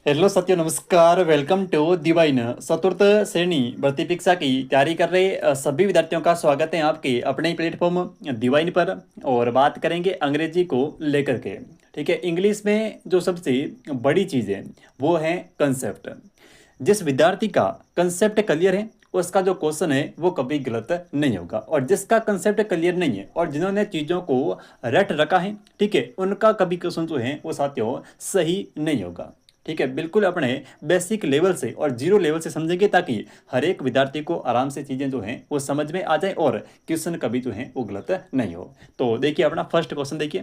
Hello साथियों, नमस्कार। Welcome to Divine. चतुर्थ श्रेणी भर्ती परीक्षा की तैयारी कर रहे सभी विद्यार्थियों का स्वागत है आपके अपने ही प्लेटफॉर्म डिवाइन पर। और बात करेंगे अंग्रेजी को लेकर के। ठीक है, इंग्लिश में जो सबसे बड़ी चीज़ है वो है कंसेप्ट। जिस विद्यार्थी का कंसेप्ट क्लियर है उसका जो क्वेश्चन है वो कभी गलत नहीं होगा, और जिसका कंसेप्ट क्लियर नहीं है और जिन्होंने चीज़ों को रट रखा है, ठीक है, उनका कभी क्वेश्चन जो है वो साथियों सही नहीं होगा। ठीक है, बिल्कुल अपने बेसिक लेवल से और जीरो लेवल से समझेंगे ताकि हर एक विद्यार्थी को आराम से चीज़ें जो हैं वो समझ में आ जाए और क्वेश्चन कभी जो है वो गलत नहीं हो। तो देखिए अपना फर्स्ट क्वेश्चन देखिए।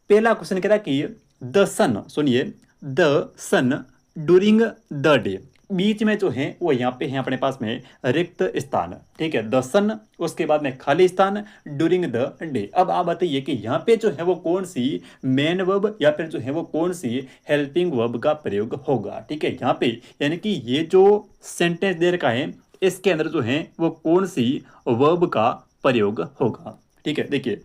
पहला क्वेश्चन कह रहा है कि द सन, सुनिए, the sun during the day. बीच में जो है वो यहाँ पे है अपने पास में रिक्त स्थान। ठीक है, द सन, उसके बाद में खाली स्थान, ड्यूरिंग द डे। अब आप बताइए कि यहाँ पे जो है वो कौन सी मेन वर्ब या फिर जो है वो कौन सी हेल्पिंग वर्ब का प्रयोग होगा। ठीक है, यहाँ पे यानी कि ये जो सेंटेंस दे रखा है इसके अंदर जो है वो कौन सी वर्ब का प्रयोग होगा। ठीक है, देखिए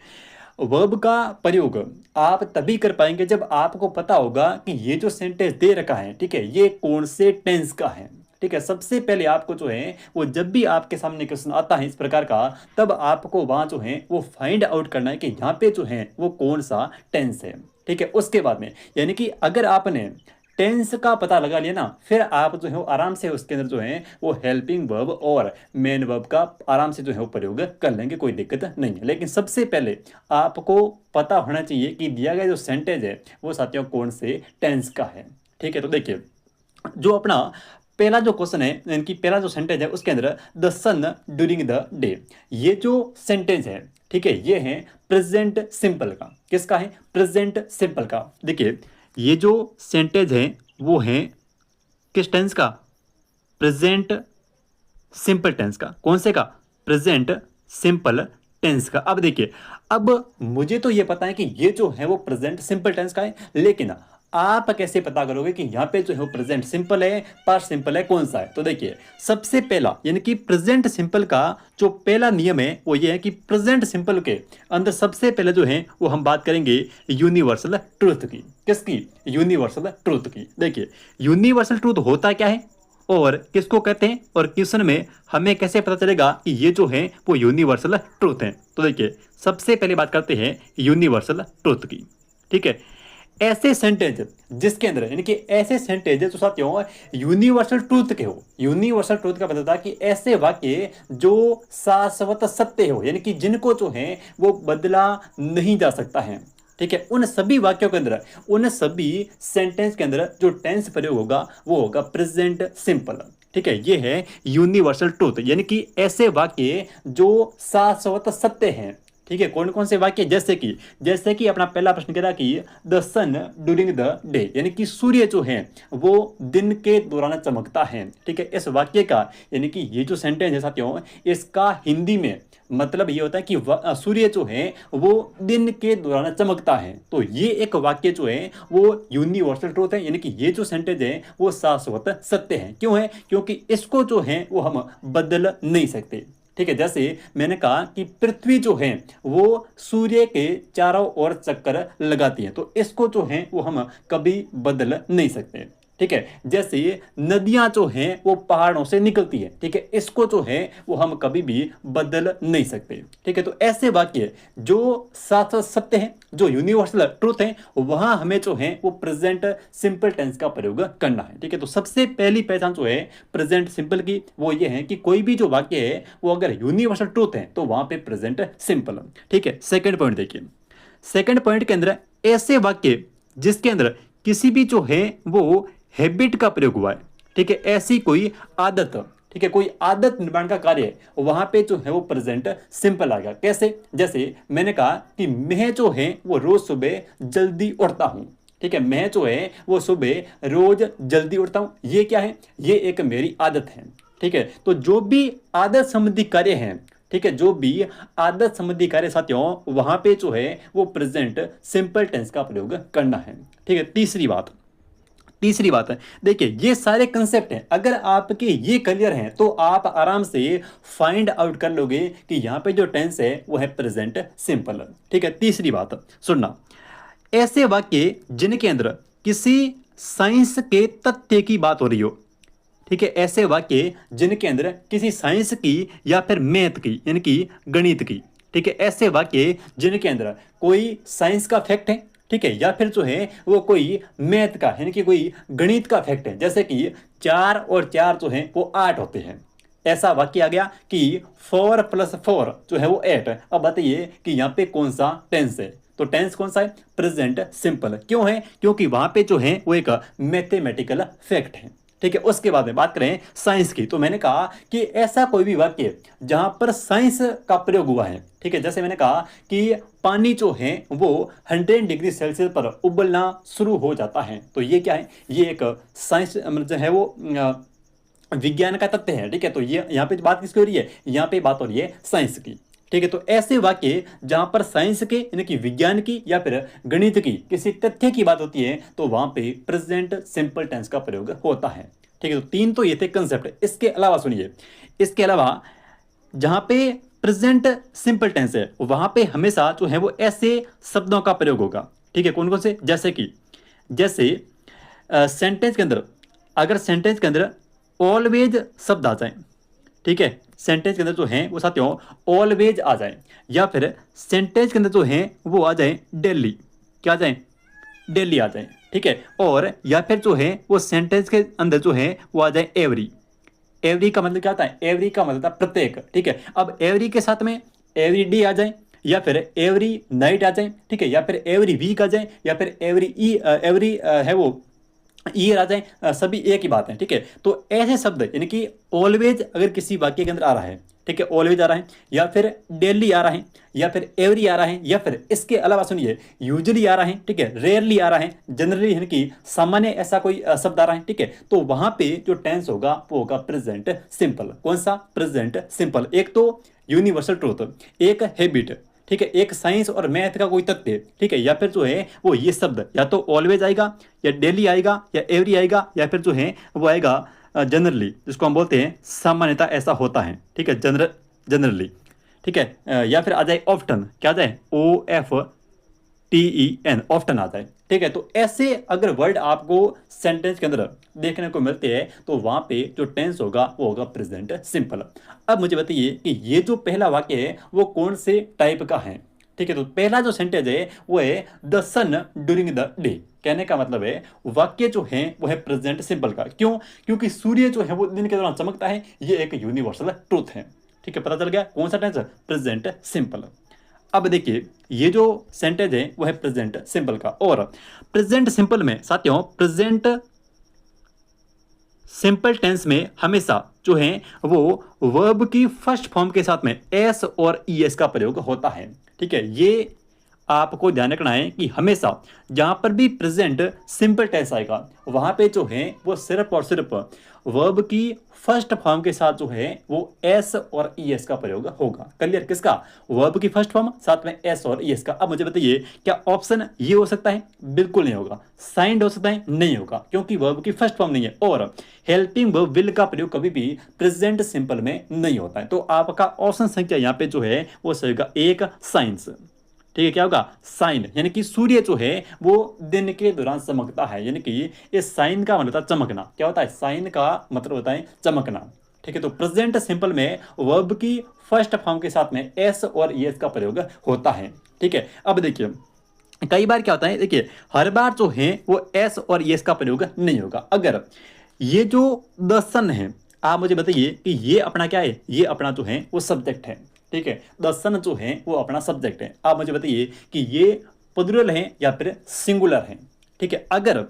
वर्ब का प्रयोग आप तभी कर पाएंगे जब आपको पता होगा कि ये जो सेंटेंस दे रखा है, ठीक है, ये कौन से टेंस का है। ठीक है, सबसे पहले आपको जो है वो जब भी आपके सामने क्वेश्चन आता है इस प्रकार का, तब आपको वहां जो है वो फाइंड आउट करना है कि यहाँ पे जो है वो कौन सा टेंस है। ठीक है, उसके बाद में यानी कि अगर आपने टेंस का पता लगा लिया ना, फिर आप जो है वो आराम से उसके अंदर जो है वो हेल्पिंग वर्ब और मेन वर्ब का आराम से जो है वो प्रयोग कर लेंगे, कोई दिक्कत नहीं है। लेकिन सबसे पहले आपको पता होना चाहिए कि दिया गया जो सेंटेंस है वो साथियों कौन से टेंस का है। ठीक है, तो देखिए जो अपना पहला जो क्वेश्चन है यानी कि पहला जो सेंटेंस है उसके अंदर the sun during the day, ये जो सेंटेंस है, ठीक है, ये है प्रेजेंट सिंपल का। किसका है? प्रेजेंट सिंपल का। देखिए ये जो सेंटेंस है वो है किस टेंस का? प्रेजेंट सिंपल टेंस का। कौन से का? प्रेजेंट सिंपल टेंस का। अब देखिए, अब मुझे तो ये पता है कि ये जो है वो प्रेजेंट सिंपल टेंस का है, लेकिन आप कैसे पता करोगे कि यहाँ पे जो है वो प्रेजेंट सिंपल है, पास्ट सिंपल है, कौन सा है? तो देखिए सबसे पहला यानी कि प्रेजेंट सिंपल का जो पहला नियम है वो ये है कि प्रेजेंट सिंपल के अंदर सबसे पहले जो है वो हम बात करेंगे यूनिवर्सल ट्रूथ की। किसकी? यूनिवर्सल ट्रूथ की। देखिए यूनिवर्सल ट्रूथ होता क्या है और किसको कहते हैं, और क्वेश्चन में हमें कैसे पता चलेगा कि ये जो है वो यूनिवर्सल ट्रूथ है। तो देखिए सबसे पहले बात करते हैं यूनिवर्सल ट्रूथ की। ठीक है, ऐसे सेंटेंस जिसके अंदर यानी कि ऐसे सेंटेंस जो साथियों यूनिवर्सल ट्रूथ के हो। यूनिवर्सल ट्रूथ का मतलब था कि ऐसे वाक्य जो शाश्वत सत्य हो, यानी कि जिनको जो है वो बदला नहीं जा सकता है। ठीक है, उन सभी वाक्यों के अंदर, उन सभी सेंटेंस के अंदर जो टेंस प्रयोग होगा वो होगा प्रेजेंट सिंपल। ठीक है, ये है यूनिवर्सल ट्रूथ, यानी कि ऐसे वाक्य जो शाश्वत सत्य हैं। ठीक है, कौन कौन से वाक्य? जैसे कि अपना पहला प्रश्न कह रहा कि the sun during the day, यानी कि सूर्य जो है वो दिन के दौरान चमकता है। ठीक है, इस वाक्य का यानी कि ये जो सेंटेंस है साथियों, इसका हिंदी में मतलब ये होता है कि सूर्य जो है वो दिन के दौरान चमकता है। तो ये एक वाक्य जो है वो यूनिवर्सल ट्रूथ है, यानी कि ये जो सेंटेंस है वो शाश्वत सत्य है। क्यों है? क्योंकि इसको जो है वो हम बदल नहीं सकते। ठीक है, जैसे मैंने कहा कि पृथ्वी जो है वो सूर्य के चारों ओर चक्कर लगाती है, तो इसको जो है वो हम कभी बदल नहीं सकते। ठीक है, जैसे नदियां जो हैं वो पहाड़ों से निकलती है, ठीक है, इसको जो है वो हम कभी भी बदल नहीं सकते। ठीक है, तो ऐसे वाक्य जो साथ सत्य है, जो यूनिवर्सल ट्रूथ है, वहां हमें जो है वो प्रेजेंट सिंपल टेंस का प्रयोग करना है। ठीक है, तो सबसे पहली पहचान जो है प्रेजेंट सिंपल की वो ये है कि कोई भी जो वाक्य है वो अगर यूनिवर्सल ट्रूथ है तो वहां पे प्रेजेंट सिंपल। ठीक है, सेकंड पॉइंट देखिए। सेकंड पॉइंट के अंदर ऐसे वाक्य जिसके अंदर किसी भी जो है वो हैबिट का प्रयोग हुआ है। ठीक है, ऐसी कोई आदत, ठीक है, कोई आदत निर्माण का कार्य है, वहां पे जो है वो प्रेजेंट सिंपल आ गया। कैसे? जैसे मैंने कहा कि मैं जो है वो रोज सुबह जल्दी उठता हूं। ठीक है, मैं जो है वो सुबह रोज जल्दी उठता हूं, ये क्या है? ये एक मेरी आदत है। ठीक है, तो जो भी आदत संबंधी कार्य है, ठीक है, जो भी आदत संबंधी कार्य साथियों, वहां पे जो है वो प्रेजेंट सिंपल टेंस का प्रयोग करना है। ठीक है, तीसरी बात है, देखिए ये सारे कंसेप्ट हैं, अगर आपके ये क्लियर हैं तो आप आराम से फाइंड आउट कर लोगे कि यहां पे जो टेंस है वो है प्रेजेंट सिंपल। ठीक है, तीसरी बात सुनना, ऐसे वाक्य जिनके अंदर किसी साइंस के तथ्य की बात हो रही हो, ठीक है, ऐसे वाक्य जिनके अंदर किसी साइंस की या फिर मैथ की यानी कि गणित की, ठीक है, ऐसे वाक्य जिनके अंदर कोई साइंस का फैक्ट है, ठीक है, या फिर जो है वो कोई मैथ का यानी कि कोई गणित का फैक्ट है, जैसे कि 4 और 4 जो है वो 8 होते हैं। ऐसा वाक्य आ गया कि 4+4 जो है वो 8। अब बताइए कि यहाँ पे कौन सा टेंस है, तो टेंस कौन सा है, प्रेजेंट सिंपल। क्यों है, क्योंकि वहां पे जो है वो एक मैथमेटिकल फैक्ट है, ठीक है। उसके बाद में बात करें साइंस की, तो मैंने कहा कि ऐसा कोई भी वाक्य जहां पर साइंस का प्रयोग हुआ है, ठीक है, जैसे मैंने कहा कि पानी जो है वो 100 डिग्री सेल्सियस पर उबलना शुरू हो जाता है, तो ये क्या है, ये एक साइंस मतलब जो है वो विज्ञान का तथ्य है, ठीक है। तो ये यहाँ पे बात किसकी हो रही है, यहाँ पे बात हो रही है साइंस की, ठीक है। तो ऐसे वाक्य जहां पर साइंस के यानी कि विज्ञान की या फिर गणित की किसी तथ्य की बात होती है तो वहां पे प्रेजेंट सिंपल टेंस का प्रयोग होता है, ठीक है। तो 3 तो ये थे कंसेप्ट। इसके अलावा सुनिए, इसके अलावा जहां पे प्रेजेंट सिंपल टेंस है वहां पे हमेशा जो है वो ऐसे शब्दों का प्रयोग होगा, ठीक है। कौन कौन से, जैसे कि जैसे सेंटेंस के अंदर, अगर सेंटेंस के अंदर ऑलवेज शब्द आ जाए, ठीक है, सेंटेंस के अंदर जो है वो साथियों ऑलवेज आ जाए, या फिर सेंटेंस के अंदर जो है वो आ जाए डेली, क्या आ जाए, डेली आ जाए, ठीक है। और या फिर जो है वो सेंटेंस के अंदर जो है वो आ जाए एवरी। एवरी का मतलब क्या होता है, एवरी का मतलब प्रत्येक, ठीक है। अब एवरी के साथ में एवरी डे आ जाए, या फिर एवरी नाइट आ जाए, ठीक है, या फिर एवरी वीक आ जाए, या फिर एवरी है वो ईयर आ जाए, सभी एक ही बात है, ठीक है। तो ऐसे शब्द यानी कि ऑलवेज अगर किसी वाक्य के अंदर आ रहा है, ठीक है, ऑलवेज आ रहा है, या फिर डेली आ रहा है, या फिर एवरी आ रहा है, या फिर इसके अलावा सुनिए यूजुअली आ रहा है, ठीक है, रेयरली आ रहा है, जनरली यानी कि सामान्य ऐसा कोई शब्द आ रहा है, ठीक है। तो वहां पे जो टेंस होगा वो होगा प्रेजेंट सिंपल। कौन सा, प्रेजेंट सिंपल। एक तो यूनिवर्सल ट्रूथ, एक हैबिट, ठीक है, एक साइंस और मैथ का कोई तथ्य, ठीक है, या फिर जो है वो ये शब्द या तो ऑलवेज आएगा, या डेली आएगा, या एवरी आएगा, या फिर जो है वो आएगा जनरली, जिसको हम बोलते हैं सामान्यता ऐसा होता है, ठीक है, जनरली, ठीक है, या फिर आ जाए ऑफ्टन, क्या आ जाए, OFTEN, ऑफ्टन आ जाए, ठीक है। तो ऐसे अगर वर्ड आपको सेंटेंस के अंदर देखने को मिलते हैं तो वहां पे जो टेंस होगा वो होगा प्रेजेंट सिंपल। अब मुझे बताइए कि ये जो पहला वाक्य है वो कौन से टाइप का है, ठीक है। तो पहला जो सेंटेंस है वो है the sun during the day. कहने का मतलब है वाक्य जो है वो है प्रेजेंट सिंपल का। क्यों, क्योंकि सूर्य जो है वो दिन के दौरान चमकता है, ये एक यूनिवर्सल ट्रूथ है, ठीक है। पता चल गया कौन सा टेंस, प्रेजेंट सिंपल। अब देखिए ये जो सेंटेंस है वो है प्रेजेंट सिंपल का, और प्रेजेंट सिंपल में साथियों प्रेजेंट सिंपल टेंस में हमेशा जो है वो वर्ब की फर्स्ट फॉर्म के साथ में एस और ईएस का प्रयोग होता है, ठीक है। ये आपको ध्यान रखना है कि हमेशा जहां पर भी प्रेजेंट सिंपल टेंस आएगा वहां पे जो है वो सिर्फ और सिर्फ वर्ब की फर्स्ट फॉर्म के साथ जो है वो एस और ईएस का प्रयोग होगा। क्लियर, किसका, वर्ब की फर्स्ट फॉर्म साथ में एस और ईएस का। अब मुझे बताइए क्या ऑप्शन ये हो सकता है, बिल्कुल नहीं होगा। साइंड हो सकता है, नहीं होगा, क्योंकि वर्ब की फर्स्ट फॉर्म नहीं है। और हेल्पिंग वर्ब विल का प्रयोग कभी भी प्रेजेंट सिंपल में नहीं होता है। तो आपका ऑप्शन संख्या यहाँ पे जो है वो सही होगा एक, साइंस, ठीक है। क्या होगा, साइन, यानी कि सूर्य जो है वो दिन के दौरान चमकता है, यानी कि इस साइन का मतलब चमकना। क्या होता है, साइन का मतलब होता है चमकना, ठीक है। तो प्रेजेंट सिंपल में वर्ब की फर्स्ट फॉर्म के साथ में एस और ईएस का प्रयोग होता है, ठीक है। अब देखिए कई बार क्या होता है, देखिए हर बार जो है वो एस और ईएस का प्रयोग नहीं होगा। अगर ये जो द सन है, आप मुझे बताइए कि ये अपना क्या है, ये अपना जो है वो सब्जेक्ट है, ठीक है। द सन जो है वो अपना सब्जेक्ट है। आप मुझे बताइए कि ये प्लूरल है या फिर सिंगुलर है, ठीक है। अगर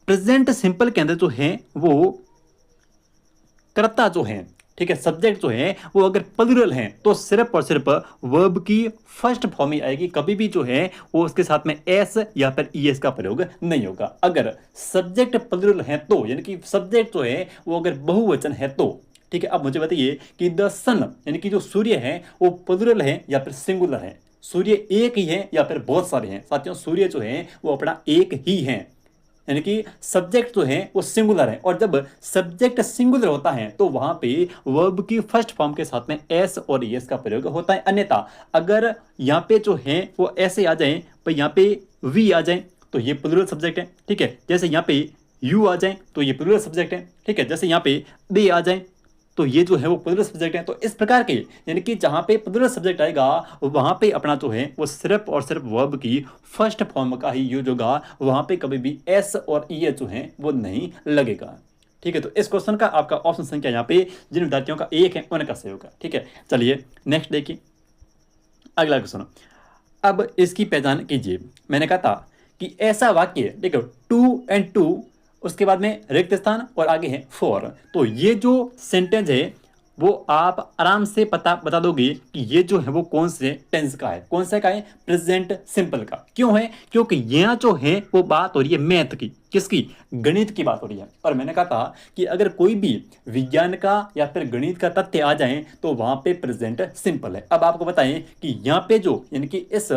प्रेजेंट सिंपल के अंदर जो है वो कर्ता जो है, ठीक है, सब्जेक्ट जो है वो अगर प्लूरल है तो सिर्फ और सिर्फ वर्ब की फर्स्ट फॉर्म ही आएगी, कभी भी जो है वो उसके साथ में एस या फिर ईएस का प्रयोग नहीं होगा। अगर सब्जेक्ट प्लूरल है तो, यानी कि सब्जेक्ट जो है वो अगर बहुवचन है तो, ठीक है। अब मुझे बताइए कि द सन यानी कि जो सूर्य है वो प्लूरल है या फिर सिंगुलर है, सूर्य एक ही है या फिर बहुत सारे हैं। साथियों सूर्य जो है वो अपना एक ही है, यानी कि सब्जेक्ट जो है वो सिंगुलर है। और जब सब्जेक्ट सिंगुलर होता है तो वहां पे वर्ब की फर्स्ट फॉर्म के साथ में एस और ईएस का प्रयोग होता है। अन्यथा अगर यहाँ पे जो है वो ऐसे आ जाए, पर यहाँ पे वी आ जाए तो ये प्लूरल सब्जेक्ट है, ठीक है। जैसे यहाँ पे यू आ जाए तो ये प्लूरल सब्जेक्ट है, ठीक है। जैसे यहाँ पे दे आ जाए तो ये जो है वो प्लूरल सब्जेक्ट है। तो इस प्रकार के यानी कि जहाँ पे प्लूरल सब्जेक्ट आएगा वहाँ पे अपना जो है वो सिर्फ और सिर्फ वर्ब की फर्स्ट फॉर्म का ही यूज होगा, वहाँ पे कभी भी एस और ई जो है वो नहीं लगेगा, ठीक है। तो इस क्वेश्चन का आपका ऑप्शन संख्या यहाँ पे जिन विद्यार्थियों का एक है उनका सही होगा, ठीक है। चलिए नेक्स्ट देखिए अगला क्वेश्चन। अब इसकी पहचान कीजिए। मैंने कहा था कि ऐसा वाक्य देखो टू एंड टू, उसके बाद में रिक्त स्थान और आगे है फॉर। तो ये जो सेंटेंस है वो आप आराम से बता दोगे कि ये जो है वो कौन से टेंस का है, कौन सा का है, प्रेजेंट सिंपल का। क्यों है? क्योंकि यहाँ जो है वो बात हो रही है मैथ की, किसकी? गणित की बात हो रही है। और मैंने कहा था कि अगर कोई भी विज्ञान का या फिर गणित का तथ्य आ जाए तो वहां पे प्रेजेंट सिंपल है। अब आपको बताएं कि यहाँ पे जो यानी कि इस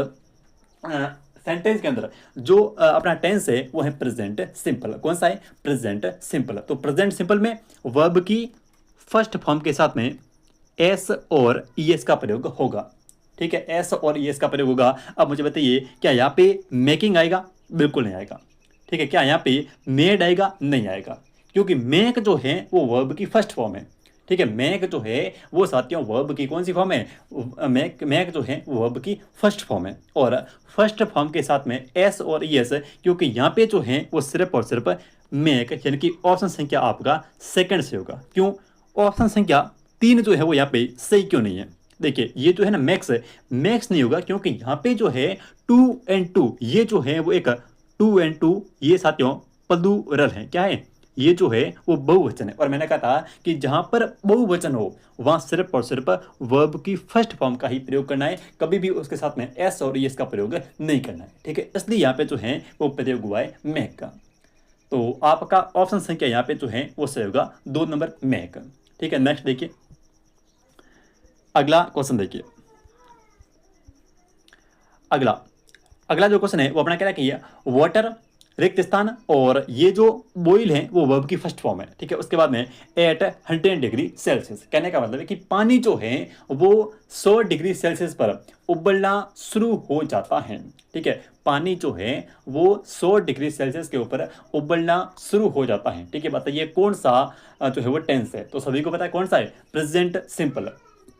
सेंटेंस के अंदर जो अपना टेंस है वो है प्रेजेंट सिंपल। कौन सा है? Present simple. तो प्रेजेंट सिंपल में वर्ब की फर्स्ट फॉर्म के साथ में एस और ईएस का प्रयोग होगा, ठीक है। एस और ईएस का प्रयोग होगा। अब मुझे बताइए क्या यहाँ पे मेकिंग आएगा? बिल्कुल नहीं आएगा, ठीक है। क्या यहाँ पे मेड आएगा? नहीं आएगा, क्योंकि मेक जो है वो वर्ब की फर्स्ट फॉर्म है, ठीक है। मेक जो है वो साथियों वर्ब की कौन सी फॉर्म है? मेक जो है वो वर्ब की फर्स्ट फॉर्म है। और फर्स्ट फॉर्म के साथ में एस और ईएस, क्योंकि यहाँ पे जो है वो सिर्फ और सिर्फ मेक, यानी कि ऑप्शन संख्या आपका सेकंड से होगा। क्यों? ऑप्शन संख्या 3 जो है वो यहाँ पे सही क्यों नहीं है? देखिए ये जो है ना मैक्स है, मैक्स नहीं होगा क्योंकि यहाँ पे जो है 2 एंड 2 ये जो है वो एक 2 एंड 2 ये साथियों प्लूरल है। क्या है? ये जो है वो बहुवचन है। और मैंने कहा था कि जहां पर बहुवचन हो वहां सिर्फ और सिर्फ वर्ब की फर्स्ट फॉर्म का ही प्रयोग करना है, कभी भी उसके साथ में एस और एस का प्रयोग नहीं करना है, ठीक है। इसलिए यहाँ पे जो है वो प्रयोग हुआ है मैक का। तो आपका ऑप्शन संख्या यहाँ पे जो है वो सही होगा 2 नंबर मैक, ठीक है। नेक्स्ट देखिए अगला क्वेश्चन देखिए। अगला अगला जो क्वेश्चन है वो अपना क्या किया? वाटर रिक्त स्थान और ये जो बॉईल है वो वर्ब की फर्स्ट फॉर्म है, ठीक है। उसके बाद में एट 100 डिग्री सेल्सियस, कहने का मतलब है कि पानी जो है वो 100 डिग्री सेल्सियस पर उबलना शुरू हो जाता है, ठीक है। पानी जो है वो 100 डिग्री सेल्सियस के ऊपर उबलना शुरू हो जाता है, ठीक है। बताइए कौन सा जो है वो टेंस है? तो सभी को पता है कौन सा है? प्रेजेंट सिंपल,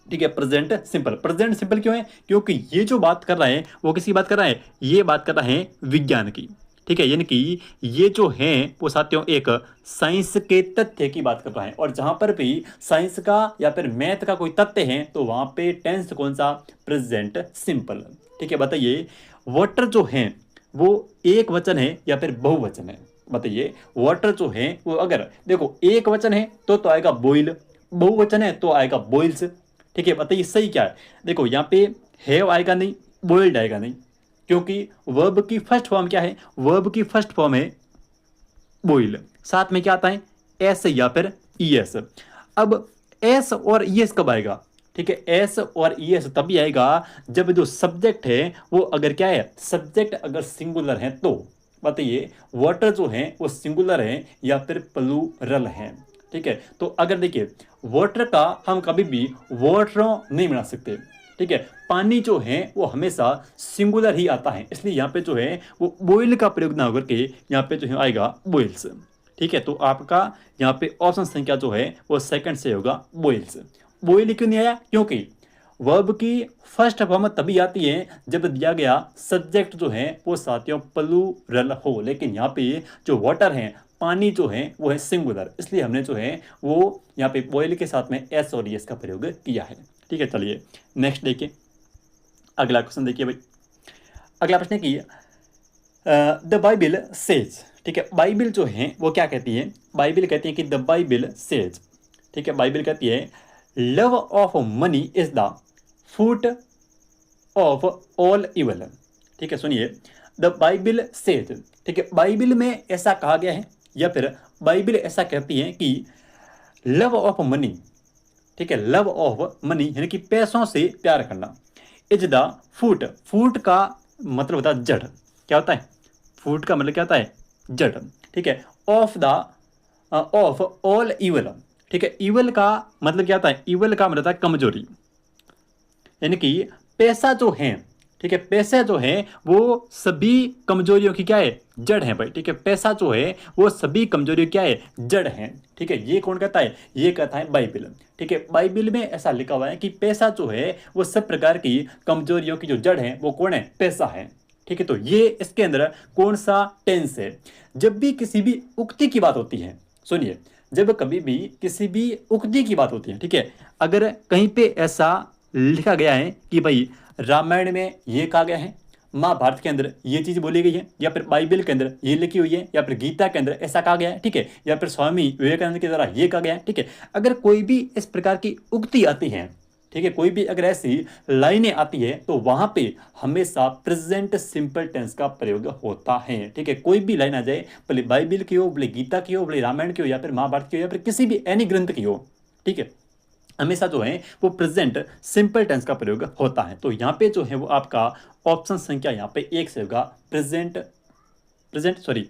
ठीक है। Present simple. प्रेजेंट सिंपल क्यों है? क्योंकि ये जो बात कर रहा है वो किसकी बात कर रहा है? ये बात कर रहा है विज्ञान की, ठीक है। यानी कि ये जो है वो साथियों एक साइंस के तथ्य की बात कर रहा है। और जहां पर भी साइंस का या फिर मैथ का कोई तथ्य है तो वहां पे टेंस कौन सा? प्रेजेंट सिंपल, ठीक है। बताइए वाटर जो है वो एक वचन है या फिर बहुवचन है? बताइए वाटर जो है वो अगर देखो एक वचन है तो आएगा बॉइल, बहुवचन है तो आएगा बॉइल्स, ठीक है। बताइए सही क्या है? देखो यहाँ पे हैव आएगा नहीं, बॉइल्ड आएगा नहीं, क्योंकि वर्ब की फर्स्ट फॉर्म क्या है? वर्ब की फर्स्ट फॉर्म है बॉइल, साथ में क्या आता है? एस या फिर ईएस। अब एस और ईएस कब आएगा? ठीक है, एस और ईएस तभी आएगा जब जो सब्जेक्ट है वो अगर क्या है? सब्जेक्ट अगर सिंगुलर है तो। बताइए वाटर जो है वो सिंगुलर है या फिर प्लूरल है, ठीक है। तो अगर देखिए वाटर का हम कभी भी वाटरों नहीं बना सकते, ठीक है। पानी जो है वो हमेशा सिंगुलर ही आता है, इसलिए यहाँ पे जो है वो बॉइल का प्रयोग ना होकर के यहाँ पे जो है आएगा बॉइल्स, ठीक है। तो आपका यहाँ पे ऑप्शन संख्या जो है वो सेकंड से होगा बॉइल्स। बॉइल क्यों नहीं आया? क्योंकि वर्ब की फर्स्ट फॉर्म तभी आती है जब दिया गया सब्जेक्ट जो है वो साथियों प्लूरल हो, लेकिन यहाँ पे जो वाटर है, पानी जो है वो है सिंगुलर, इसलिए हमने जो है वो यहाँ पे बॉइल के साथ में एस और एस का प्रयोग किया है, ठीक है। चलिए नेक्स्ट देखिए, अगला क्वेश्चन देखिए भाई। अगला प्रश्न की द बाइबिल सेज, ठीक है। बाइबिल जो है वो क्या कहती है? बाइबिल कहती है कि द बाइबिल सेज, ठीक है। बाइबिल कहती है love of money is the foot of all evil, ठीक है। सुनिए द बाइबिल सेज, ठीक है। बाइबिल में ऐसा कहा गया है या फिर बाइबिल ऐसा कहती है कि लव ऑफ मनी, ठीक है, लव ऑफ मनी यानी कि पैसों से प्यार करना, इज द फूट, फूट का मतलब होता है जड़, क्या होता है? फूट का मतलब क्या होता है? जड़, ठीक है। Of the of all evil, ठीक है। इवल का मतलब क्या होता है? इवल का मतलब होता है कमजोरी, यानी कि पैसा जो है, ठीक है, पैसा जो है वो सभी कमजोरियों की क्या है, जड़ है भाई। ठीक है, पैसा जो है वो सभी कमजोरियों की क्या है, जड़ है। ठीक है, ये कौन कहता है, ये कहता है बाइबिल। ठीक है, बाइबिल में ऐसा लिखा हुआ है कि पैसा जो है वो सब प्रकार की कमजोरियों की जो जड़ है वो कौन है, पैसा है। ठीक है, तो ये इसके अंदर कौन सा टेंस है। जब भी किसी भी उक्ति की बात होती है, सुनिए, जब कभी भी किसी भी उक्ति की बात होती है, ठीक है, अगर कहीं पे ऐसा लिखा गया है कि भाई रामायण में ये कहा गया है, महाभारत के अंदर ये चीज बोली गई है, या फिर बाइबल के अंदर ये लिखी हुई है, या फिर गीता के अंदर ऐसा कहा गया है, ठीक है, या फिर स्वामी विवेकानंद के द्वारा ये कहा गया है, ठीक है, अगर कोई भी इस प्रकार की उक्ति आती है, ठीक है, कोई भी अगर ऐसी लाइनें आती है, तो वहां पे हमेशा प्रेजेंट सिंपल टेंस का प्रयोग होता है। ठीक है, कोई भी लाइन आ जाए, भले बाइबल की हो, भले गीता की हो, भले रामायण की हो, या फिर महाभारत की हो, या फिर किसी भी एनी ग्रंथ की हो, ठीक है, हमेशा जो है वो प्रेजेंट सिंपल टेंस का प्रयोग होता है। तो यहाँ पे जो है वो आपका ऑप्शन संख्या यहाँ पे 1 से होगा, प्रेजेंट प्रेजेंट सॉरी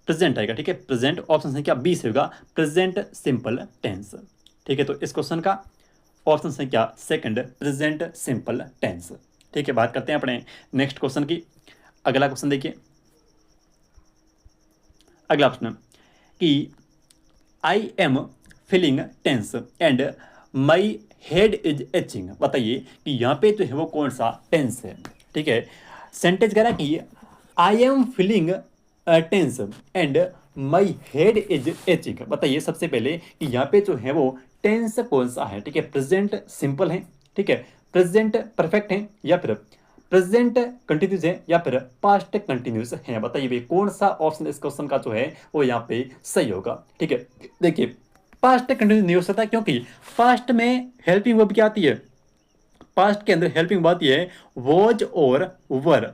प्रेजेंट आएगा। ठीक है, प्रेजेंट ऑप्शन संख्या 20 होगा, प्रेजेंट सिंपल टेंस। ठीक है, तो इस क्वेश्चन का ऑप्शन संख्या सेकंड, प्रेजेंट सिंपल टेंस। ठीक है, बात करते हैं अपने नेक्स्ट क्वेश्चन की। अगला क्वेश्चन देखिए, अगला प्रश्न कि I am feeling tense and my head is aching. बताइए कि यहाँ पे जो है वो कौन सा टेंस है। ठीक है, सेंटेंस कह रहा है कि I am feeling tense and my head is aching. बताइए सबसे पहले कि यहाँ पे जो है वो टेंस कौन सा है। ठीक है, प्रेजेंट सिंपल है, ठीक है, प्रेजेंट परफेक्ट है, या फिर प्रेजेंट कंटिन्यूस है, या फिर पास्ट कंटिन्यूस है। बताइए भाई कौन सा ऑप्शन इस क्वेश्चन का जो है वो यहाँ पे सही होगा। ठीक है, देखिए पास्ट कंटिन्यूस नहीं हो सकता, क्योंकि पास्ट में हेल्पिंग वर्ब क्या आती है, पास्ट के अंदर हेल्पिंग वर्ब आती है वॉज और वर,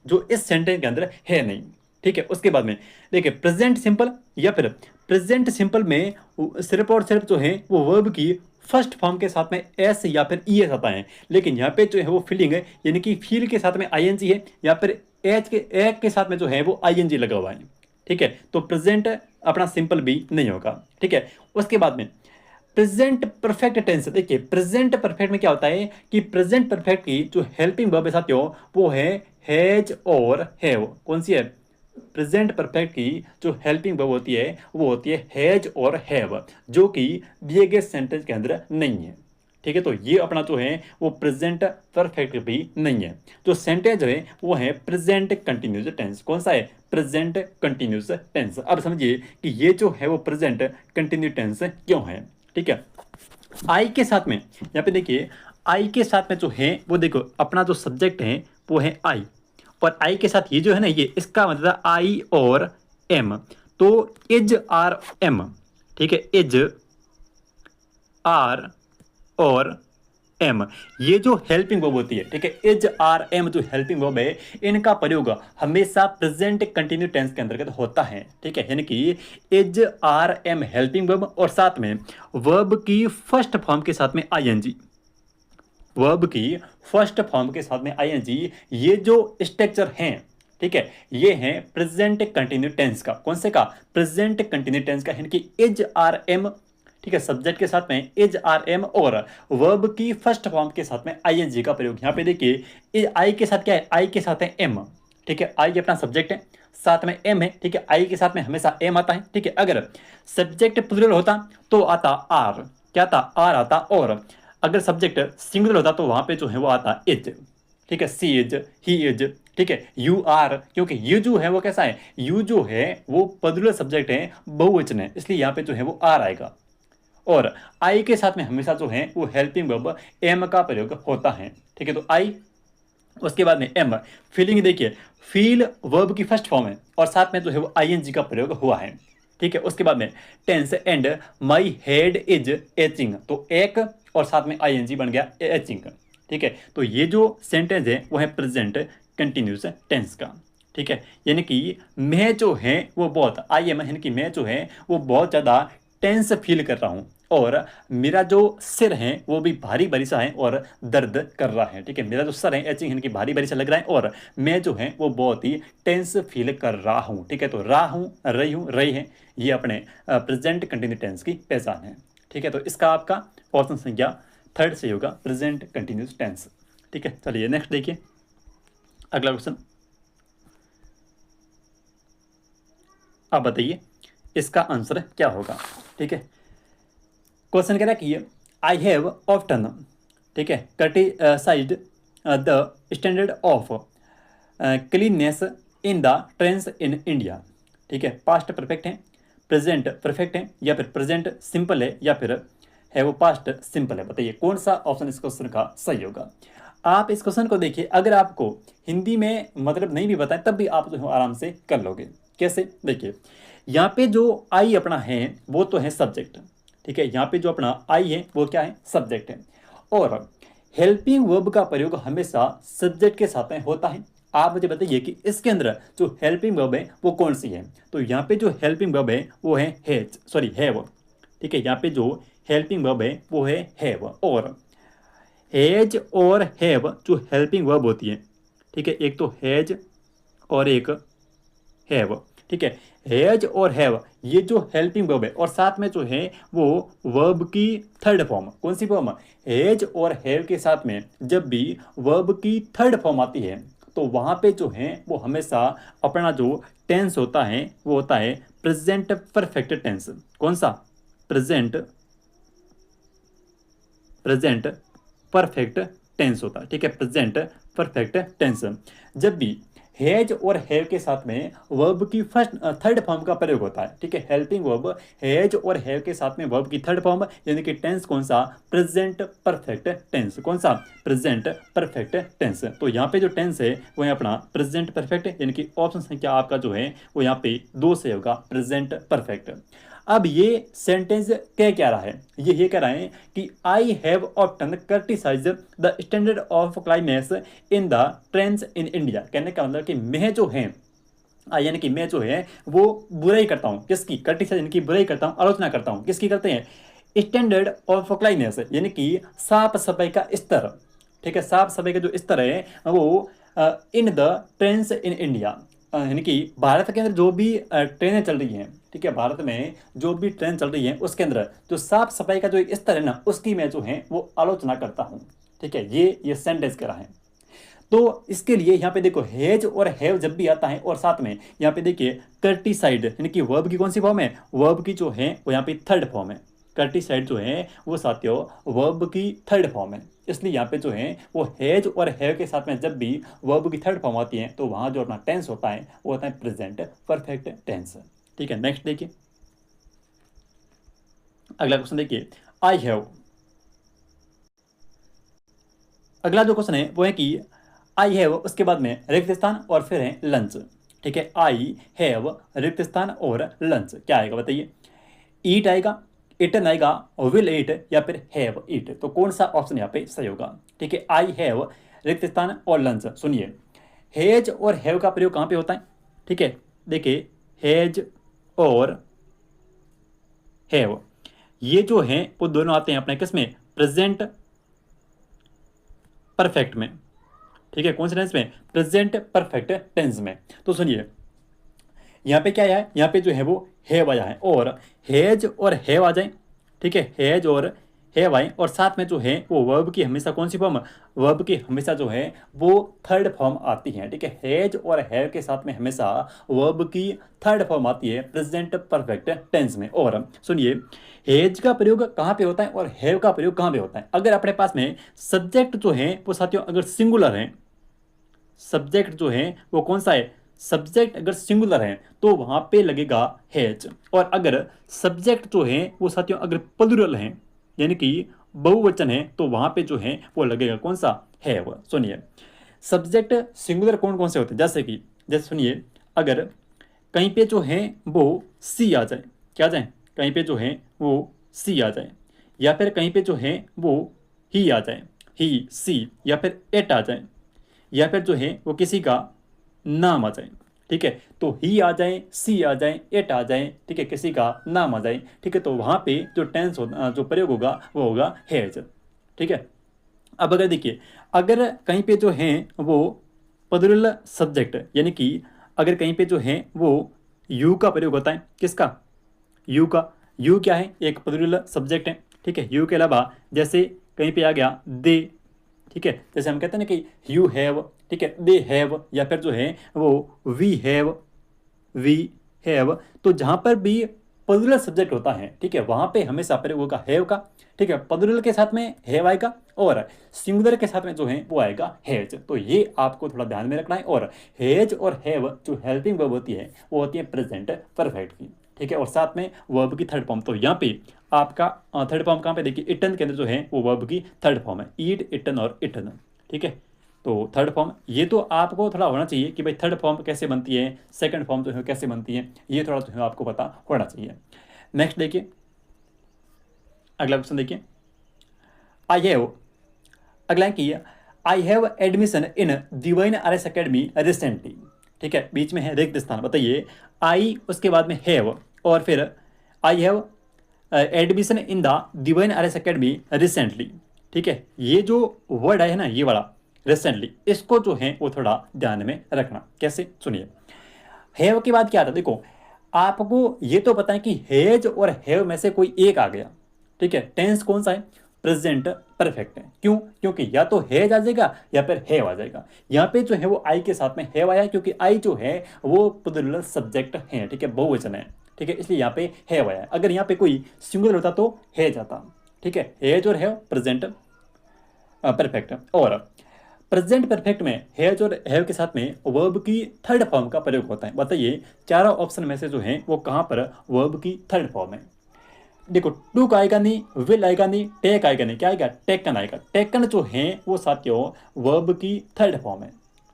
जो इस सेंटेंस के अंदर है नहीं। ठीक है, उसके बाद में देखिए प्रेजेंट सिंपल, या फिर प्रेजेंट सिंपल में सिर्फ और सिर्फ जो है वो वर्ब की फर्स्ट फॉर्म के साथ में एस या फिर ई एस आता है, लेकिन यहाँ पे जो है वो फीलिंग है, यानी कि फील के साथ में आईएनजी है, या फिर एच के एक के साथ में जो है वो आईएनजी लगा हुआ है। ठीक है, तो प्रेजेंट अपना सिंपल भी नहीं होगा। ठीक है, उसके बाद में प्रेजेंट परफेक्ट टेंस। देखिए प्रेजेंट परफेक्ट में क्या होता है कि प्रेजेंट परफेक्ट की जो हेल्पिंग वर्ब है साथियों वो है हैज और हैव। कौन सी है, प्रेजेंट परफेक्ट की जो हेल्पिंग वर्ब होती है वो होती है हैज और हैव, जो कि दिए गए सेंटेंस के अंदर नहीं है। ठीक है, तो ये अपना जो है वो प्रेजेंट परफेक्ट भी नहीं है। जो सेंटेंस है वो है प्रेजेंट कंटिन्यूस टेंस। कौन सा है, प्रेजेंट कंटिन्यूस टेंस। अब समझिए कि ये जो है वो प्रेजेंट कंटिन्यू टेंस क्यों है। ठीक है, आई के साथ में यहाँ पे देखिए, आई के साथ में जो है वो देखो अपना जो सब्जेक्ट है वो है आई, और आई के साथ ये जो है ना ये इसका मतलब आई और एम, तो इज आर एम। ठीक है, इज आर और एम, ये जो हेल्पिंग वर्ब होती है, ठीक है, इज आर एम जो हेल्पिंग वर्ब है इनका प्रयोग हमेशा प्रेजेंट कंटिन्यू टेंस के अंतर्गत होता है। ठीक है, यानी कि is R am helping verb और साथ में वर्ब की फर्स्ट फॉर्म के साथ में आईएनजी, वर्ब की फर्स्ट फॉर्म के साथ में आईएनजी, ये जो स्ट्रक्चर हैं, ठीक है, ये है प्रेजेंट कंटिन्यू टेंस का। कौन से का, प्रेजेंट कंटिन्यू टेंस का, यानी कि इज आर एम, ठीक है, सब्जेक्ट के साथ में इज आर एम और वर्ब की फर्स्ट फॉर्म के साथ में आईएनजी का प्रयोग। यहाँ पे देखिए आई के साथ क्या है, आई के साथ है एम। ठीक है, आई अपना सब्जेक्ट है, साथ में एम है। ठीक है, आई के साथ में हमेशा एम आता है। ठीक है, अगर सब्जेक्ट प्लूरल होता तो आता आर, क्या था, आर आता, और अगर सब्जेक्ट सिंगुलर होता तो वहां पे जो है वो आता इज। ठीक है, सी इज, ही इज, ठीक है, यू आर, क्योंकि यू जो है वो कैसा है, यू जो है वो प्लूरल सब्जेक्ट है, बहुवचन है, इसलिए यहाँ पे जो है वो आर आएगा। और आई के साथ में हमेशा जो है वो हेल्पिंग वर्ब एम का प्रयोग होता है। ठीक है, तो आई, उसके बाद में एम, फीलिंग देखिए फील वर्ब की फर्स्ट फॉर्म है और साथ में जो है वो आईएनजी का प्रयोग हुआ है। ठीक है, उसके बाद में tense and my head is aching, तो एक और साथ में आईएनजी बन गया एचिंग। ठीक है, तो ये जो सेंटेंस है वो है प्रेजेंट कंटिन्यूस टेंस का। ठीक है, यानी कि मैं जो है वो बहुत, आई एम यानी कि मैं जो है वो बहुत ज़्यादा टेंस फील कर रहा हूँ, और मेरा जो सिर है वो भी भारी भारी सा है और दर्द कर रहा है। ठीक है, मेरा जो सर है एचिंग यानी कि भारी भारी सा लग रहा है, और मैं जो है वो बहुत ही टेंस फील कर रहा हूँ। ठीक है, तो रहा हूँ, रही हूँ, रही है, ये अपने प्रेजेंट कंटिन्यू टेंस की पहचान है। ठीक है, तो इसका आपका ऑप्शन संख्या थर्ड से होगा, प्रेजेंट कंटिन्यूस टेंस। ठीक है, चलिए नेक्स्ट देखिए, अगला क्वेश्चन, आप बताइए इसका आंसर क्या होगा। ठीक है, क्वेश्चन कह रहा है कि आई हैव ऑफ्टन, ठीक है, criticised the standard of cleanness in the trains in India. ठीक है, पास्ट परफेक्ट है, प्रेजेंट परफेक्ट है, या फिर प्रेजेंट सिंपल है, या फिर है वो पास्ट सिंपल है। बताइए कौन सा ऑप्शन इस क्वेश्चन का सही होगा। आप इस क्वेश्चन को देखिए, अगर आपको हिंदी में मतलब नहीं भी बताए तब भी आप जो है आराम से कर लोगे। कैसे, देखिए यहाँ पे जो आई अपना है वो तो है सब्जेक्ट। ठीक है, यहाँ पे जो अपना आई है वो क्या है, सब्जेक्ट है। और हेल्पिंग वर्ब का प्रयोग हमेशा सब्जेक्ट के साथ में होता है। आप मुझे बताइए कि इसके अंदर जो हेल्पिंग वर्ब है वो कौन सी है। तो यहाँ पे जो हेल्पिंग वर्ब है वो है हैज, सॉरी हैव। ठीक है, यहाँ पे जो हेल्पिंग वर्ब है वो है हैव। और हैज और हैव जो हेल्पिंग वर्ब होती है, ठीक है, एक तो हैज और एक हैव। ठीक है, हैज और हैव ये जो हेल्पिंग वर्ब है, और साथ में जो है वो वर्ब की थर्ड फॉर्म, कौन सी फॉर्म, हैज और हैव के साथ में जब भी वर्ब की थर्ड फॉर्म आती है तो वहां पे जो है वो हमेशा अपना जो टेंस होता है वो होता है प्रेजेंट परफेक्ट टेंस। कौन सा, प्रेजेंट प्रेजेंट परफेक्ट टेंस होता है। ठीक है, प्रेजेंट परफेक्ट टेंस। जब भी हैज और हैव के साथ में वर्ब की फर्स्ट थर्ड फॉर्म का प्रयोग होता है। ठीक है, हेल्पिंग वर्ब हैज और हैव के साथ में वर्ब की थर्ड फॉर्म, यानी कि टेंस कौन सा, प्रेजेंट परफेक्ट टेंस। कौन सा, प्रेजेंट परफेक्ट टेंस। तो यहाँ पे जो टेंस है वो है अपना प्रेजेंट परफेक्ट, यानी कि ऑप्शन संख्या आपका जो है वो यहाँ पे 2 से होगा, प्रेजेंट परफेक्ट। अब ये सेंटेंस कह क्या रहा है, ये कह रहा है कि I have often criticised the standard of cleanliness in the trains in India. कहने का मतलब कि मैं जो है यानी कि मैं जो है वो बुराई करता हूँ, किसकी, क्रिटिसाइज यानी कि बुराई करता हूँ, आलोचना करता हूँ, किसकी करते हैं, स्टैंडर्ड ऑफ क्लाइनेस यानी कि साफ सफाई का स्तर। ठीक है, साफ सफाई का जो स्तर है वो इन द ट्रेन्स इन इंडिया, यानी कि भारत के अंदर जो भी ट्रेनें चल रही हैं। ठीक है, भारत में जो भी ट्रेन चल रही है उसके अंदर जो साफ सफाई का जो एक स्तर है ना उसकी मैं जो है वो आलोचना करता हूँ। ठीक है, ये सेंटेंस कह रहा है। तो इसके लिए यहाँ पे देखो हैज और हैव जब भी आता है और साथ में यहाँ पे देखिए कर्टिसाइड यानी कि वर्ब की कौन सी फॉर्म है, वर्ब की जो है वो यहाँ पे थर्ड फॉर्म है। कर्टिसाइड जो है वो साथियों वर्ब की थर्ड फॉर्म है, इसलिए यहाँ पे जो है वो हैज और हैव के साथ में जब भी वर्ब की थर्ड फॉर्म आती है तो वहाँ जो अपना टेंस होता है वो होता है प्रेजेंट परफेक्ट टेंस। ठीक है, नेक्स्ट देखिए, अगला क्वेश्चन देखिए, आई हैव। अगला जो क्वेश्चन है वो है कि आई हैव उसके बाद में रिक्त स्थान और फिर है लंच। ठीक है, आई हैव रिक्त स्थान और लंच क्या आएगा बताइए, ईट आएगा, इटन आएगा, विल ईट, या फिर हैव ईट। तो कौन सा ऑप्शन यहाँ पे सही होगा। ठीक है, आई हैव रिक्त स्थान और लंच। सुनिए, हैज और हैव का प्रयोग कहाँ पे होता है। ठीक है, देखिए हैज और हैव ये जो हैं वो दोनों आते हैं अपने किस में, प्रेजेंट परफेक्ट में। ठीक है, कौन से टेंस में, प्रेजेंट परफेक्ट टेंस में। तो सुनिए यहाँ पे क्या आया है, यहाँ पे जो है वो हैव आया है, और हैज और हैव आ जाए। ठीक है, हैज और हैव आए और साथ में जो है वो वर्ब की हमेशा कौन सी फॉर्म, वर्ब की हमेशा जो है वो थर्ड फॉर्म आती है। ठीक है, हैज और हैव के साथ में हमेशा वर्ब की थर्ड फॉर्म आती है प्रेजेंट परफेक्ट टेंस में। और सुनिए हैज का प्रयोग कहाँ पे होता है और हैव का प्रयोग कहाँ पे होता है। अगर अपने पास में सब्जेक्ट जो है वो साथियों अगर सिंगुलर है, सब्जेक्ट जो है वो कौन सा है, सब्जेक्ट अगर सिंगुलर है तो वहां पे लगेगा हैज। और अगर सब्जेक्ट जो है वो साथियों अगर प्लुरल है यानी कि बहुवचन है तो वहां पे जो है वो लगेगा कौन सा, हैव। सुनिए सब्जेक्ट सिंगुलर कौन कौन से होते हैं, जैसे सुनिए अगर कहीं पे जो है वो सी आ जाए, क्या आ जाए, कहीं पे जो है वो सी आ जाए, या फिर कहीं पे जो है वो ही आ जाए, ही सी, या फिर एट आ जाए, या फिर जो है वो किसी का नाम आ जाए। ठीक है, तो ही आ जाए, सी आ जाए, एट आ जाए, ठीक है, किसी का नाम आ जाए। ठीक है, तो वहां पे जो टेंस जो प्रयोग होगा वो होगा हैज। ठीक है, अब अगर देखिए अगर कहीं पे जो है वो प्लुरल सब्जेक्ट यानी कि अगर कहीं पे जो है वो यू का प्रयोग होता है, किसका, यू का, यू क्या है, एक प्लुरल सब्जेक्ट है। ठीक है, यू के अलावा जैसे कहीं पे आ गया दे, ठीक है, जैसे हम कहते हैं ना कि यू हैव, ठीक है, दे हैव, या फिर जो है वो वी हैव, तो जहां पर भी प्लूरल सब्जेक्ट होता है, ठीक है, वहां पे हमेशा प्रयोग होगा हैव का, ठीक है, प्लूरल के साथ में हैव आएगा और सिंगुलर के साथ में जो है वो आएगा हैज। तो ये आपको थोड़ा ध्यान में रखना है। और हैज और हैव जो हेल्पिंग वर्ब होती है वो होती है प्रेजेंट परफेक्ट की, ठीक है, और साथ में वर्ब की थर्ड फॉर्म। तो यहाँ पे आपका थर्ड फॉर्म कहाँ पे देखिए, इटन के अंदर जो है वो वर्ब की थर्ड फॉर्म है, ईट, इटन और इटन, ठीक है। तो थर्ड फॉर्म ये तो आपको थोड़ा होना चाहिए कि भाई थर्ड फॉर्म कैसे बनती है, सेकंड फॉर्म जो है कैसे बनती है, ये थोड़ा जो है आपको पता होना चाहिए। नेक्स्ट देखिए, अगला क्वेश्चन देखिए, आई हैव, अगला की I have admission in divine RS academy recently, ठीक है, बीच में है रिक्त स्थान, बताइए आई उसके बाद में हैव और फिर I have admission in the divine RS academy recently, ठीक है, ये जो वर्ड है ना, ये वाला रिसेंटली, इसको जो है वो थोड़ा ध्यान में रखना। कैसे, सुनिए, हैव के बाद क्या आता है, देखो आपको ये तो पता है कि हैज और हैव में से कोई एक आ गया, ठीक है, टेंस कौन सा है, प्रेजेंट परफेक्ट है। क्यों, क्योंकि या तो हैज आ जाएगा या फिर हैव आ जाएगा। यहाँ पे जो है वो आई के साथ में हैव आया, क्योंकि आई जो है वो प्लूरल सब्जेक्ट है, ठीक है, बहुवचन है, ठीक है, इसलिए यहाँ पे हैव आया। अगर यहाँ पे कोई सिंगुलर होता तो हैज आता, ठीक है, हैज और हैव प्रेजेंट परफेक्ट। और प्रेजेंट परफेक्ट में हैज और हैव के साथ में वर्ब की थर्ड फॉर्म का प्रयोग होता है। बताइए चारों ऑप्शन में से जो है वो कहाँ पर वर्ब की थर्ड फॉर्म है। देखो टूक आएगा नहीं, विल आएगा नहीं, टेक आएगा नहीं, क्या आएगा, टेकन आएगा। टेकन जो है वो साथियों वर्ब की थर्ड फॉर्म है,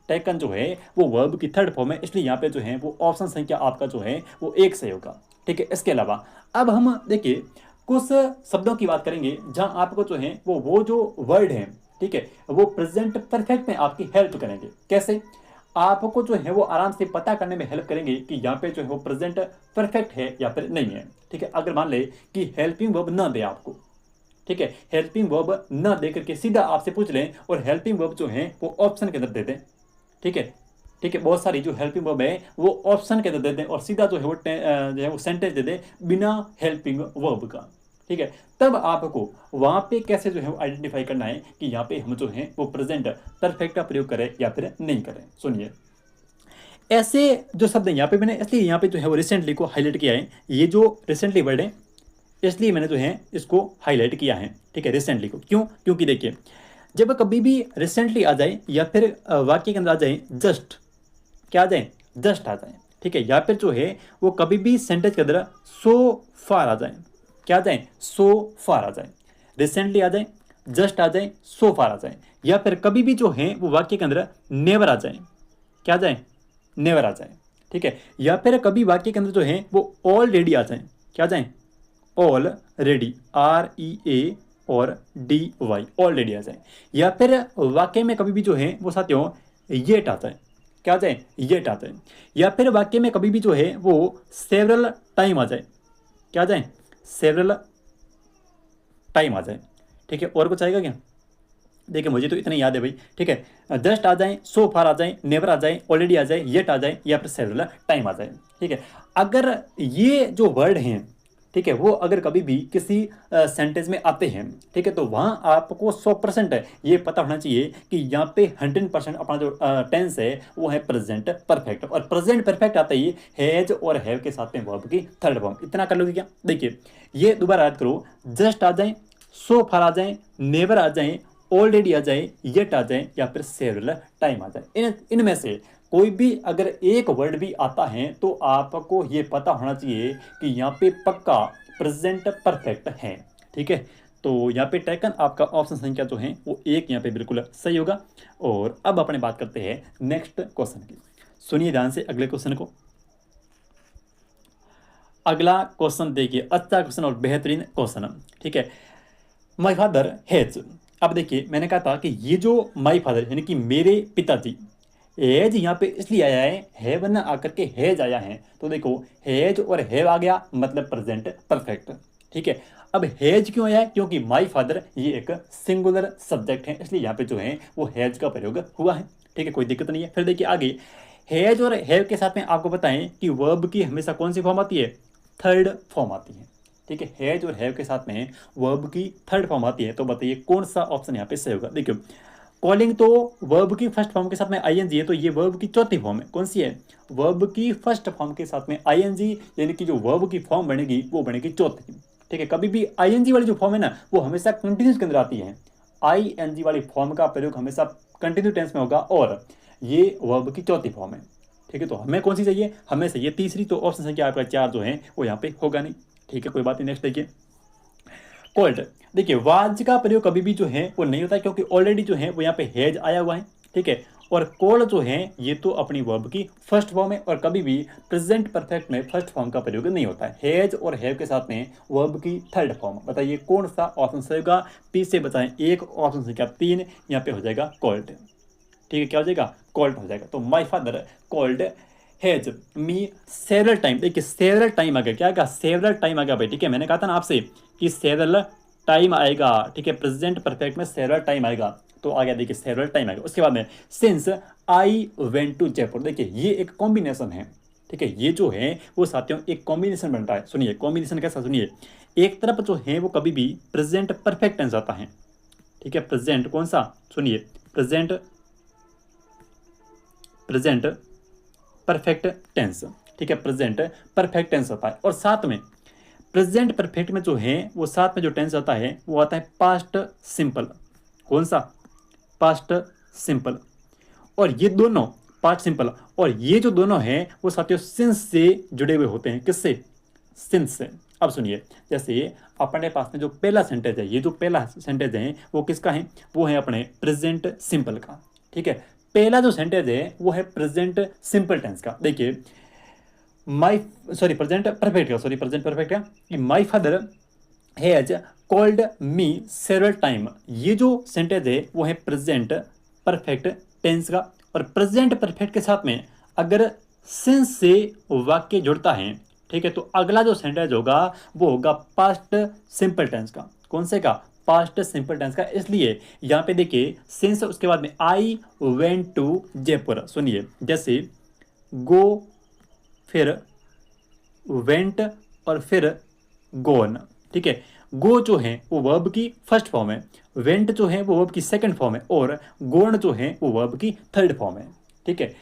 टेकन जो है वो वर्ब की थर्ड फॉर्म है, इसलिए यहाँ पे जो है वो ऑप्शन संख्या आपका जो है वो एक सही होगा, ठीक है। इसके अलावा अब हम देखिए कुछ शब्दों की बात करेंगे जहां आपको जो है वो जो वर्ड है, ठीक है, वो प्रेजेंट परफेक्ट में आपकी हेल्प करेंगे। कैसे, आपको जो है वो आराम से पता करने में हेल्प करेंगे कि यहाँ पे जो है वो प्रेजेंट परफेक्ट है या फिर नहीं है, ठीक है। अगर मान ले कि हेल्पिंग वर्ब ना दे आपको, ठीक है, हेल्पिंग वर्ब ना दे करके सीधा आपसे पूछ लें और हेल्पिंग वर्ब जो है वो ऑप्शन के अंदर दे दें, ठीक है, ठीक है, बहुत सारी जो हेल्पिंग वर्ब है वो ऑप्शन के अंदर दे दें और सीधा जो है वो सेंटेंस दे दें बिना हेल्पिंग वर्ब का, ठीक है, तब आपको वहां पे कैसे जो है वो आइडेंटिफाई करना है कि यहाँ पे हम जो है वो प्रेजेंट परफेक्ट का प्रयोग करें या फिर नहीं करें। सुनिए, ऐसे जो शब्द हैं यहाँ पे मैंने इसलिए यहाँ पे जो है वो रिसेंटली को हाईलाइट किया है, ये जो रिसेंटली वर्ड है इसलिए मैंने जो है इसको हाईलाइट किया है, ठीक है, रिसेंटली को। क्यों, क्योंकि देखिए जब कभी भी रिसेंटली आ जाए या फिर वाक्य के अंदर आ जाए जस्ट, क्या आ जाए, जस्ट आ जाए, ठीक है, या फिर जो है वो कभी भी सेंटेंस के अंदर सो फार आ जाए, क्या आ जाए, सो फार आ जाए, रिसेंटली आ जाए, जस्ट आ जाए, सो फार आ जाए, या फिर कभी भी जो है वो वाक्य के अंदर नेवर आ जाए, क्या आ जाए, नेवर आ जाए, ठीक है, या फिर कभी वाक्य के अंदर जो है वो ऑलरेडी आ जाए, क्या आ जाए, ऑलरेडी, REA और DY, ऑलरेडी आ जाए, या फिर वाक्य में कभी भी जो है वो साथियों येट आता है, क्या आ जाए, येट आता है, या फिर वाक्य में कभी भी जो है वो सेवरल टाइम आ जाए, क्या आ जाए, सेवरल टाइम आ जाए, ठीक है। और कुछ आएगा क्या, देखिए मुझे तो इतना याद है भाई, ठीक है, जस्ट आ जाए, सो फार आ जाए, नेवर आ जाए, ऑलरेडी आ जाए, येट आ जाए, या फिर सेवरल टाइम आ जाए, ठीक है। अगर ये जो वर्ड हैं, ठीक है, वो अगर कभी भी किसी सेंटेंस में आते हैं, ठीक है, तो वहां आपको 100% ये पता होना चाहिए कि यहाँ पे 100% अपना जो टेंस है वो है प्रेजेंट परफेक्ट, और प्रेजेंट परफेक्ट आता ही हैज और हैव के साथ में वर्ब की थर्ड फॉर्म। इतना कर लोगे क्या, देखिए ये दोबारा याद करो, जस्ट आ जाए, सो फार आ जाए, नेवर आ जाए, ऑलरेडी आ जाए, येट आ जाए, या फिर सेवरल टाइम आ जाए, इनमें से कोई भी अगर एक वर्ड भी आता है तो आपको ये पता होना चाहिए कि यहाँ पे पक्का प्रेजेंट परफेक्ट है, ठीक है। तो यहाँ पे टेकन आपका ऑप्शन संख्या जो है वो एक यहाँ पे बिल्कुल सही होगा। और अब अपने बात करते हैं नेक्स्ट क्वेश्चन की। सुनिए ध्यान से अगले क्वेश्चन को। अगला क्वेश्चन देखिए, अच्छा क्वेश्चन और बेहतरीन क्वेश्चन, ठीक है। माई फादर हैज, अब देखिए मैंने कहा था कि ये जो माई फादर यानी कि मेरे पिताजी, हैज यहाँ पे इसलिए आया है, हैव ना आकर के हैज आया है, तो देखो हैज और हैव आ गया मतलब प्रेजेंट परफेक्ट, ठीक है। अब हैज क्यों आया है, क्योंकि माई फादर ये एक सिंगुलर सब्जेक्ट है, इसलिए यहाँ पे जो है वो हैज का प्रयोग हुआ है, ठीक है, कोई दिक्कत नहीं है। फिर देखिए आगे, हैज और हैव के साथ में आपको बताएं कि वर्ब की हमेशा कौन सी फॉर्म आती है, थर्ड फॉर्म आती है, ठीक है। हैज और हैव के साथ में वर्ब की थर्ड फॉर्म आती है, तो बताइए कौन सा ऑप्शन यहाँ पे सही होगा। देखिए कॉलिंग तो वर्ब की फर्स्ट फॉर्म के साथ में आईएनजी है, तो ये वर्ब की चौथी फॉर्म है। कौन सी है? वर्ब की फर्स्ट फॉर्म के साथ में आईएनजी, यानी कि जो वर्ब की फॉर्म बनेगी वो बनेगी चौथी। ठीक है, कभी भी आईएनजी वाली जो फॉर्म है ना वो हमेशा कंटिन्यूस के अंदर आती है। आईएनजी वाली फॉर्म का प्रयोग हमेशा कंटिन्यू टेंस में होगा और ये वर्ब की चौथी फॉर्म है। ठीक है, तो हमें कौन सी चाहिए? हमें चाहिए तीसरी, तो ऑप्शन संख्या आपका 4 जो है वो यहाँ पे होगा नहीं। ठीक है, कोई बात नहीं। नेक्स्ट देखिए, कोल्ड। देखिए, वाज का प्रयोग कभी भी जो है वो नहीं होता है, क्योंकि ऑलरेडी जो है वो यहाँ पे हैज आया हुआ है। ठीक है, और कोल्ड जो है ये तो अपनी वर्ब की फर्स्ट फॉर्म है और कभी भी प्रेजेंट परफेक्ट में फर्स्ट फॉर्म का प्रयोग नहीं होता है। हैज और हैव के साथ में वर्ब की थर्ड फॉर्म। बताइए कौन सा ऑप्शन सही होगा? पीछे बताएं एक, ऑप्शन संख्या 3 यहाँ पे हो जाएगा कोल्ड। ठीक है, क्या हो जाएगा? कोल्ड हो जाएगा। तो my father cold has me several time. देखिए सेवरल टाइम आ गया, क्या आएगा? सेवरल टाइम आ गया भाई। ठीक है, मैंने कहा था ना आपसे कि सेवरल टाइम आएगा। ठीक है, प्रेजेंट परफेक्ट में सेवरल टाइम आएगा, तो आ गया। देखिए सेवरल टाइम आएगा। उसके बाद में since I went to Jaipur. देखिए ये एक कॉम्बिनेशन है। ठीक है, ये जो है वो साथियों एक कॉम्बिनेशन बन रहा है। सुनिए कॉम्बिनेशन कैसा, सुनिए। एक तरफ जो है वो कभी भी प्रेजेंट परफेक्ट टेंस आता है। ठीक है, प्रेजेंट कौन सा? सुनिए, प्रेजेंट परफेक्ट टेंस। ठीक है, प्रेजेंट परफेक्ट टेंस होता है और साथ में प्रेजेंट परफेक्ट में जो है वो साथ में जो टेंस आता है वो आता है पास्ट सिंपल। कौन सा? Past simple. और ये दोनों पास्ट सिंपल और ये जो दोनों हैं वो साथियों सिंस से जुड़े हुए होते हैं। किससे? सिंस से। अब सुनिए, जैसे अपने पास में जो पहला सेंटेंस है, ये जो पहला सेंटेंस है वो किसका है? वो है अपने प्रेजेंट सिंपल का। ठीक है, पहला जो सेंटेंस है वो है प्रेजेंट सिंपल टेंस का। देखिए प्रेजेंट परफेक्ट का, प्रेजेंट परफेक्ट का, कि my father has called me several time. ये जो सेंटेंस है वो है प्रेजेंट परफेक्ट टेंस का। और प्रेजेंट परफेक्ट के साथ में अगर सिंस से वाक्य जुड़ता है, ठीक है, तो अगला जो सेंटेंस होगा वो होगा पास्ट सिंपल टेंस का। कौन से का? पास्ट सिंपल टेंस का। इसलिए यहां पे देखिए सिंस, उसके बाद में आई वेंट टू जयपुर। सुनिए, जैसे गो, फिर वेंट और फिर गोन। ठीक है, गो जो है वो वर्ब की फर्स्ट फॉर्म है, वेंट जो है वो वर्ब की सेकंड फॉर्म है और गोन जो है वो वर्ब की थर्ड फॉर्म है। ठीक है,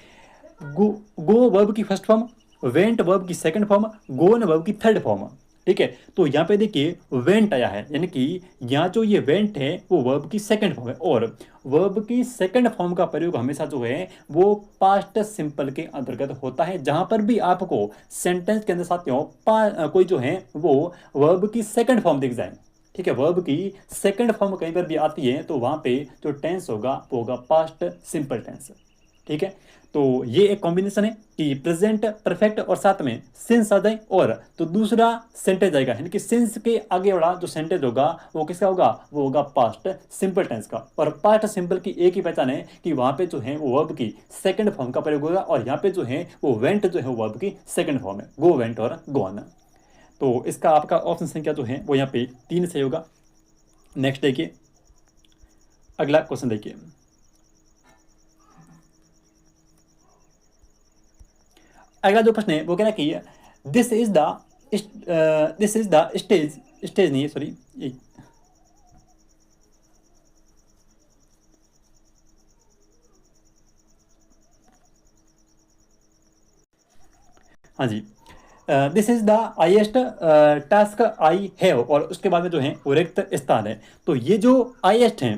गो वर्ब की फर्स्ट फॉर्म, वेंट वर्ब की सेकंड फॉर्म, गोन वर्ब की थर्ड फॉर्म। ठीक है, तो यहाँ पे देखिए वेंट आया है, यानी कि यहाँ जो ये वेंट है वो वर्ब की सेकंड फॉर्म है और वर्ब की सेकंड फॉर्म का प्रयोग हमेशा जो है वो पास्ट सिंपल के अंतर्गत होता है। जहां पर भी आपको सेंटेंस के अंदर साथियों कोई जो है वो वर्ब की सेकंड फॉर्म दिख जाए, ठीक है, वर्ब की सेकंड फॉर्म कहीं पर भी आती है तो वहां पे जो टेंस होगा वो होगा पास्ट सिंपल टेंस। ठीक है, तो ये एक कॉम्बिनेशन है कि प्रेजेंट परफेक्ट और साथ में सिंस आ जाए, और तो दूसरा सेंटेंस आएगा, यानी कि सिंस के आगे वाला जो सेंटेंस होगा वो किसका होगा? वो होगा पास्ट सिंपल टेंस का। और पास्ट सिंपल की एक ही पहचान है कि वहां पे जो है वो वर्ब की सेकंड फॉर्म का प्रयोग होगा और यहाँ पे जो है वो वेंट जो है वो वर्ब की सेकंड फॉर्म है, गो, वेंट और गोन। तो इसका आपका ऑप्शन संख्या जो है वो यहाँ पे 3 सही होगा। नेक्स्ट देखिए, अगला क्वेश्चन देखिए। अगला जो प्रश्न है वो कह रहा है कि दिस इज द स्टेज नहीं है, सॉरी, हाँ जी, this is the highest task I have, और उसके बाद में जो है वो रिक्त स्थान है। तो ये जो हाईएस्ट है,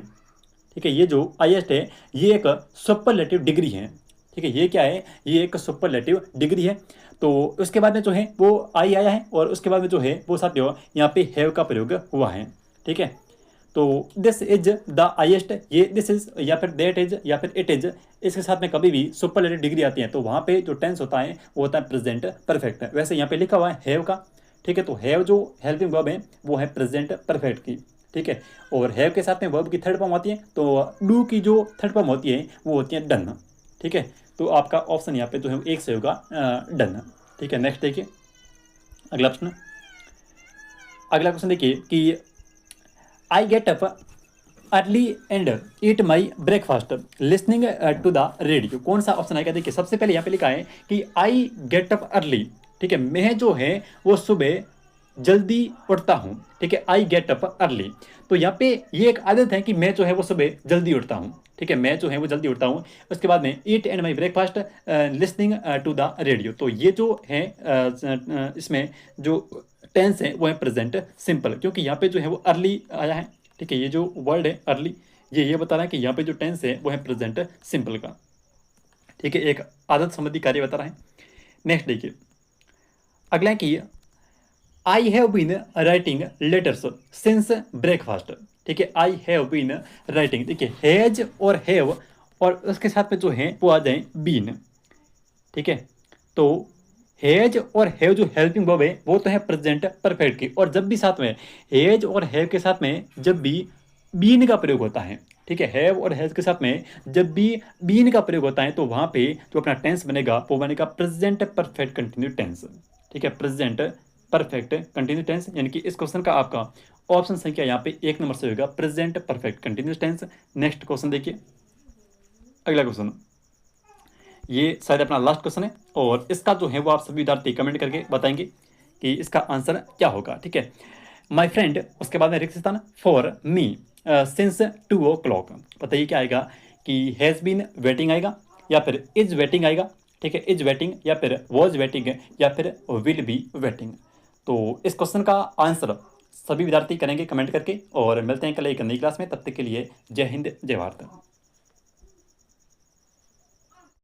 ठीक है, ये जो हाईएस्ट है ये एक सुपरलेटिव डिग्री है। ठीक है, ये क्या है? ये एक सुपरलेटिव डिग्री है। तो उसके बाद में जो है वो आई आया है और उसके बाद में जो है वो साथियों यहाँ पे हैव का प्रयोग हुआ है। ठीक है, तो दिस इज द हाईएस्ट, ये दिस इज या फिर दैट इज या फिर इट इज, इसके साथ में कभी भी सुपरलेटिव डिग्री आती है तो वहाँ पे जो टेंस होता है वो होता है प्रेजेंट परफेक्ट। वैसे यहाँ पे लिखा हुआ है हैव का। ठीक है, तो हैव जो हेल्पिंग वर्ब है वो है प्रेजेंट परफेक्ट की। ठीक है, और हैव के साथ में वर्ब की थर्ड फॉर्म आती है, तो डू की जो थर्ड फॉर्म होती है वो होती है डन। ठीक है, तो आपका ऑप्शन यहाँ पे जो है एक से होगा डन। ठीक है, नेक्स्ट देखिए अगला प्रश्न। अगला क्वेश्चन देखिए कि I get up early and eat my breakfast listening to the radio. कौन सा ऑप्शन आएगा? देखिए सबसे पहले यहाँ पे लिखा है कि आई गेट अप अर्ली। ठीक है, मैं जो है वो सुबह जल्दी उठता हूँ, ठीक है, आई गेट अप अर्ली। तो यहाँ पे ये एक आदत है कि मैं जो है वो सुबह जल्दी उठता हूँ, ठीक है, मैं जो है वो जल्दी उठता हूँ। उसके बाद में eat and my breakfast listening to the radio. तो ये जो है इसमें जो टेंस है वो है प्रेजेंट सिंपल, क्योंकि यहाँ पे जो है वो अर्ली आया है, ठीक है, ये जो वर्ड है अर्ली ये बता रहा है कि यहाँ पे जो टेंस है वो है प्रेजेंट सिंपल का, ठीक है, एक आदत संबंधी कार्य बता रहा है। नेक्स्ट देखिए अगला है कि I have been writing letters since breakfast, ठीक है, आई हैव बीन राइटिंग, देखिए हैज और हैव और उसके साथ में जो है वो आ जाए बीन, ठीक है। तो हैज और हैव जो हेल्पिंग वर्ब है वो तो है प्रेजेंट परफेक्ट की, और जब भी साथ में हैज और हैव के साथ में जब भी बीन का प्रयोग होता है, ठीक है, हैव और हैज के साथ में जब भी बीन का प्रयोग होता है तो वहां पे जो अपना टेंस बनेगा वो बनेगा प्रेजेंट परफेक्ट कंटिन्यू टेंस, ठीक है, प्रेजेंट परफेक्ट कंटिन्यू टेंस। यानी कि इस क्वेश्चन का आपका ऑप्शन संख्या यहाँ पे 1 नंबर से होगा present perfect continuous tense. Next question देखिए अगला क्वेश्चन, ये शायद अपना लास्ट क्वेश्चन है और इसका जो है वो आप सभी विद्यार्थी कमेंट करके बताएंगे कि इसका आंसर क्या होगा, ठीक है। माय फ्रेंड, उसके बाद में रिक्त स्थान फॉर मी सिंस 2 o'clock, बताइए क्या आएगा कि हैज़ बीन वेटिंग आएगा या फिर इज वेटिंग आएगा, ठीक है, इज वेटिंग या फिर वॉज वेटिंग या फिर विल बी वेटिंग। तो इस क्वेश्चन का आंसर सभी विद्यार्थी करेंगे कमेंट करके, और मिलते हैं कल एक नई क्लास में, तब तक के लिए जय हिंद जय भारत।